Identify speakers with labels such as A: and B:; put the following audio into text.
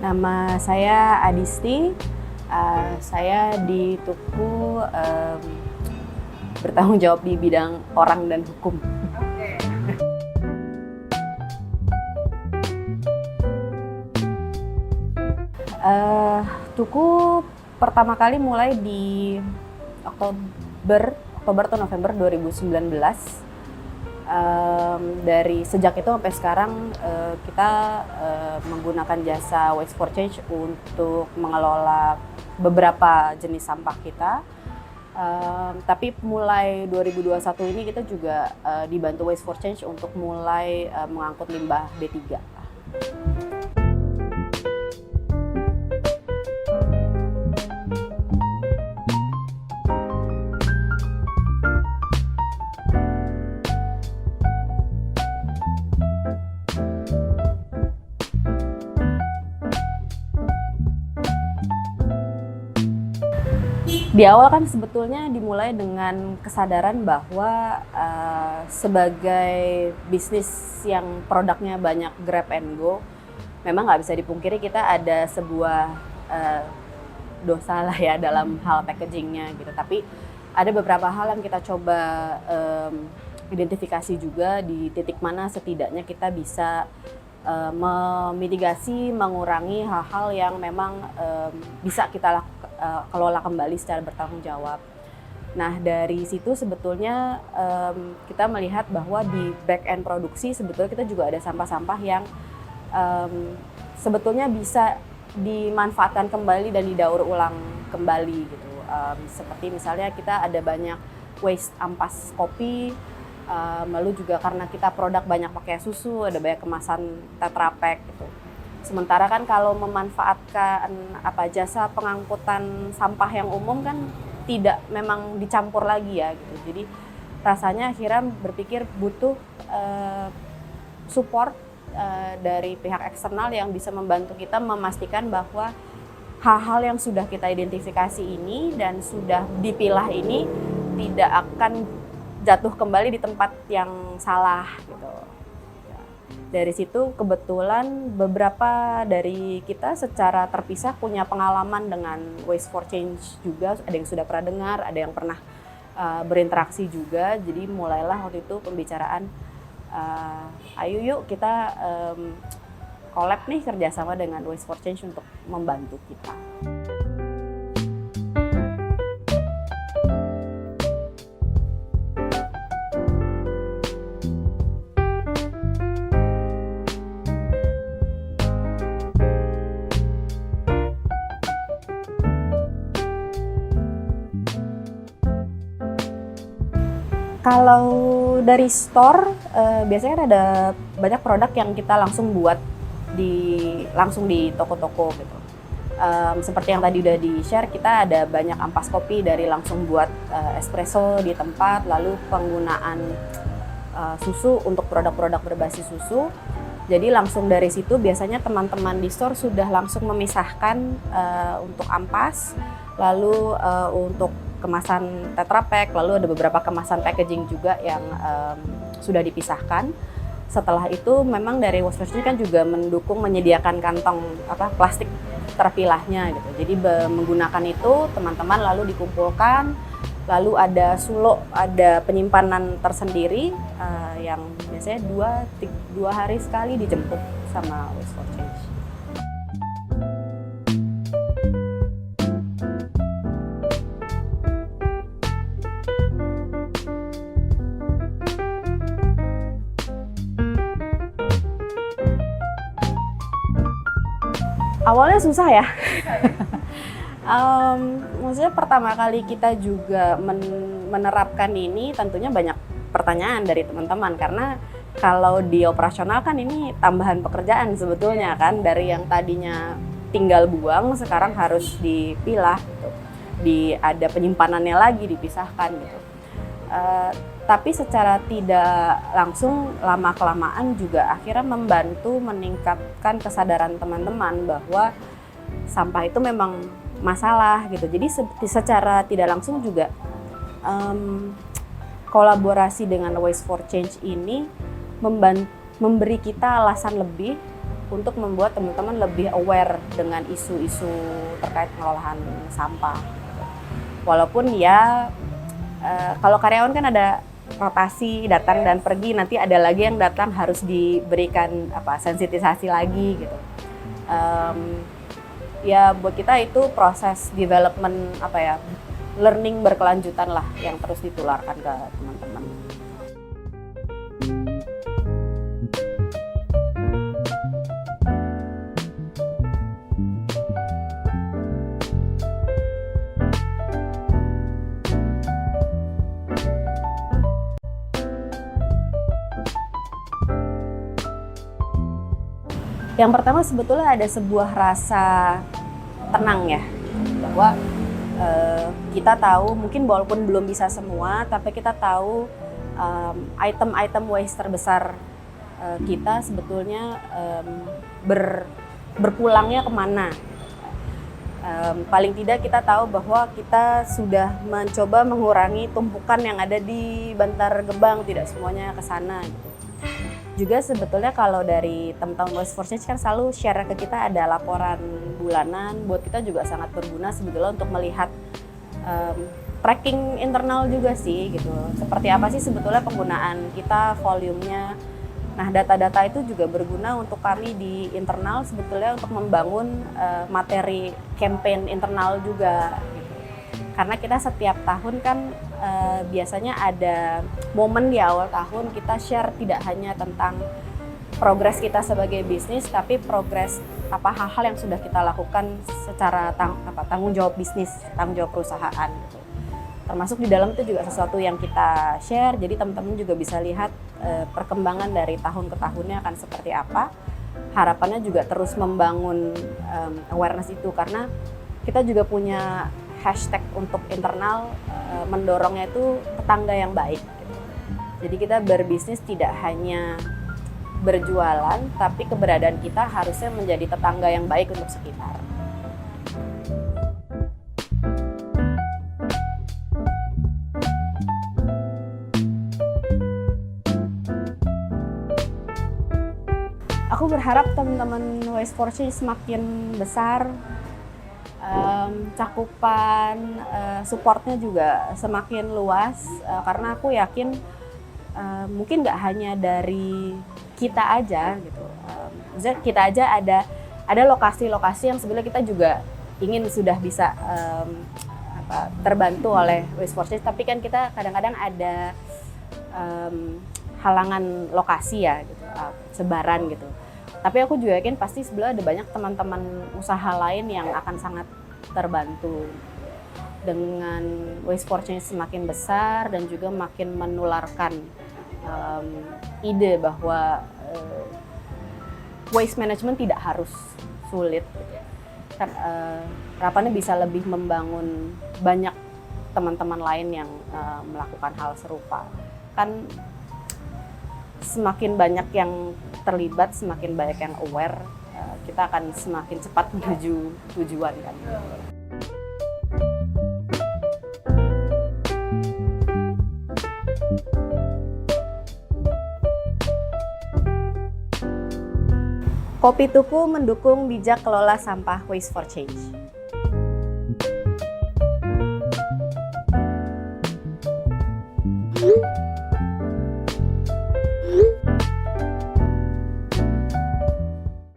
A: Nama saya Adisti. Saya di Tuku bertanggung jawab di bidang orang dan hukum. Tuku pertama kali mulai di Oktober atau November 2019. Dari sejak itu sampai sekarang kita menggunakan jasa Waste for Change untuk mengelola beberapa jenis sampah kita. Tapi mulai 2021 ini kita juga dibantu Waste for Change untuk mulai mengangkut limbah B3. Di awal kan sebetulnya dimulai dengan kesadaran bahwa sebagai bisnis yang produknya banyak grab and go, memang nggak bisa dipungkiri kita ada sebuah dosa lah ya dalam hal packagingnya gitu. Tapi ada beberapa hal yang kita coba identifikasi juga di titik mana setidaknya kita bisa memitigasi, mengurangi hal-hal yang memang bisa kita kelola kembali secara bertanggung jawab. Nah dari situ sebetulnya kita melihat bahwa di back end produksi sebetulnya kita juga ada sampah-sampah yang sebetulnya bisa dimanfaatkan kembali dan didaur ulang kembali gitu. Seperti misalnya kita ada banyak waste ampas kopi. Lalu juga karena kita produk banyak pakai susu, ada banyak kemasan Tetra Pak gitu. Sementara kan kalau memanfaatkan jasa pengangkutan sampah yang umum kan tidak memang dicampur lagi ya gitu. Jadi rasanya akhirnya berpikir butuh support dari pihak eksternal yang bisa membantu kita memastikan bahwa hal-hal yang sudah kita identifikasi ini dan sudah dipilah ini tidak akan jatuh kembali di tempat yang salah gitu. Dari situ kebetulan beberapa dari kita secara terpisah punya pengalaman dengan Waste for Change juga. Ada yang sudah pernah dengar, ada yang pernah berinteraksi juga. Jadi mulailah waktu itu pembicaraan, ayo yuk kita collab nih kerjasama dengan Waste for Change untuk membantu kita. Kalau dari store, biasanya kan ada banyak produk yang kita langsung buat langsung di toko-toko gitu. Seperti yang tadi udah di-share, kita ada banyak ampas kopi dari langsung buat espresso di tempat, lalu penggunaan susu untuk produk-produk berbasis susu. Jadi langsung dari situ biasanya teman-teman di store sudah langsung memisahkan untuk ampas, lalu untuk kemasan Tetra Pak, lalu ada beberapa kemasan packaging juga yang sudah dipisahkan. Setelah itu memang dari Waste for Change kan juga mendukung menyediakan kantong plastik terpilahnya gitu. Jadi menggunakan itu teman-teman lalu dikumpulkan, lalu ada suluk, ada penyimpanan tersendiri yang biasanya 2 hari sekali dijemput sama Waste for Change. Awalnya susah ya. Maksudnya pertama kali kita juga menerapkan ini tentunya banyak pertanyaan dari teman-teman karena kalau di operasional kan ini tambahan pekerjaan sebetulnya kan, dari yang tadinya tinggal buang sekarang harus dipilah gitu. Ada penyimpanannya lagi dipisahkan gitu. Tapi secara tidak langsung lama-kelamaan juga akhirnya membantu meningkatkan kesadaran teman-teman bahwa sampah itu memang masalah gitu. Jadi secara tidak langsung juga kolaborasi dengan Waste for Change ini memberi kita alasan lebih untuk membuat teman-teman lebih aware dengan isu-isu terkait pengolahan sampah. Walaupun ya kalau karyawan kan ada rotasi, datang dan pergi, nanti ada lagi yang datang harus diberikan sensitisasi lagi gitu. Ya buat kita itu proses development learning berkelanjutan lah yang terus ditularkan ke teman-teman. Yang pertama sebetulnya ada sebuah rasa tenang ya, bahwa kita tahu mungkin walaupun belum bisa semua, tapi kita tahu item-item waste terbesar kita sebetulnya berpulangnya kemana. Paling tidak kita tahu bahwa kita sudah mencoba mengurangi tumpukan yang ada di Bantar Gebang, tidak semuanya ke sana gitu. Juga sebetulnya kalau dari teman-teman Waste for Change kan selalu share ke kita ada laporan bulanan, buat kita juga sangat berguna sebetulnya untuk melihat tracking internal juga sih gitu. Seperti apa sih sebetulnya penggunaan kita, volumenya. Nah data-data itu juga berguna untuk kami di internal sebetulnya untuk membangun materi campaign internal juga gitu. Karena kita setiap tahun kan biasanya ada momen di awal tahun kita share tidak hanya tentang progres kita sebagai bisnis, tapi progres hal-hal yang sudah kita lakukan secara tanggung jawab bisnis, tanggung jawab perusahaan gitu. Termasuk di dalam itu juga sesuatu yang kita share, jadi teman-teman juga bisa lihat perkembangan dari tahun ke tahunnya akan seperti apa. Harapannya juga terus membangun awareness itu, karena kita juga punya hashtag untuk internal mendorongnya itu tetangga yang baik gitu. Jadi kita berbisnis tidak hanya berjualan, tapi keberadaan kita harusnya menjadi tetangga yang baik untuk sekitar. Aku berharap teman-teman Waste for Change semakin besar, cakupan supportnya juga semakin luas, karena aku yakin mungkin nggak hanya dari kita aja gitu, misalnya kita aja ada lokasi-lokasi yang sebenarnya kita juga ingin sudah bisa terbantu oleh Waste for Change, tapi kan kita kadang-kadang ada halangan lokasi ya gitu, sebaran gitu. Tapi aku juga yakin pasti sebenarnya ada banyak teman-teman usaha lain yang akan sangat terbantu dengan Waste for Change semakin besar dan juga makin menularkan ide bahwa waste management tidak harus sulit. Harapannya bisa lebih membangun banyak teman-teman lain yang melakukan hal serupa. Kan semakin banyak yang terlibat, semakin banyak yang aware, kita akan semakin cepat menuju tujuan kan. Kopi Tuku mendukung bijak kelola sampah Waste for Change.